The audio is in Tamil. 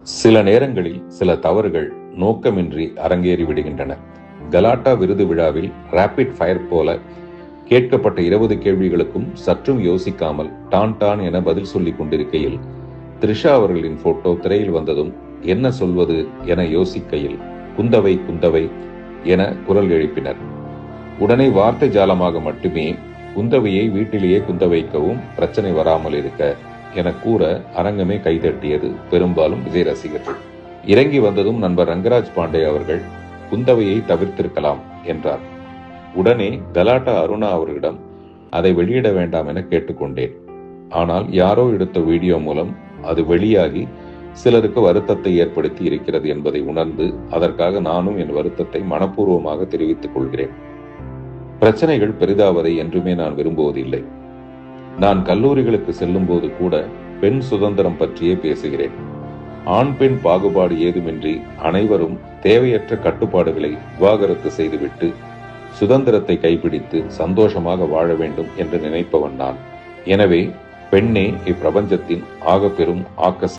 சில நேரங்களில் சில தவறுகள் நோக்கமின்றி அரங்கேறி விடுகின்றன. கலாட்டா விருது விழாவில் ராபிட் ஃபயர் போல கேட்கப்பட்ட 20 கேள்விகளுக்கும் சற்றும் யோசிக்காமல் டான் டான் என பதில் சொல்லிக் கொண்டிருக்கையில் த்ரிஷா அவர்களின் போட்டோ திரையில் வந்ததும் என்ன சொல்வது என யோசிக்கையில் குந்தவை குந்தவை என குரல் எழுப்பினர். உடனே வார்த்தை ஜாலமாக மட்டுமே குந்தவையை வீட்டிலேயே குந்த வைக்கவும் பிரச்சனை வராமல் இருக்க என கூற அரங்கமே கைதட்டியது. பெரும்பாலும் விஜய் ரசிகர்கள். இறங்கி வந்ததும் நண்பர் ரங்கராஜ் பாண்டே அவர்கள் குந்தவையை தவிர்த்திருக்கலாம் என்றார். உடனே கலாட்டா அருணா அவர்களிடம் அதை வெளியிட வேண்டாம் என கேட்டுக்கொண்டேன். ஆனால் யாரோ எடுத்த வீடியோ மூலம் அது வெளியாகி சிலருக்கு வருத்தத்தை ஏற்படுத்தி இருக்கிறது என்பதை உணர்ந்து அதற்காக நானும் என் வருத்தத்தை மனப்பூர்வமாக தெரிவித்துக் கொள்கிறேன். பிரச்சனைகள் பெரிதாவதை என்றுமே நான் விரும்புவதில்லை. நான் கல்லூரிகளுக்கு செல்லும் போது கூட பெண் சுதந்திரம் பற்றியே பேசுகிறேன். ஆண் பெண் பாகுபாடு ஏதுமின்றி அனைவரும் தேவையற்ற கட்டுப்பாடுகளை விவாகரத்து செய்துவிட்டு சுதந்திரத்தை கைப்பிடித்து சந்தோஷமாக வாழ வேண்டும் என்று நினைப்பவன் நான். எனவே பெண்ணே இப்பிரபஞ்சத்தின் ஆகப்பெரும் ஆக்க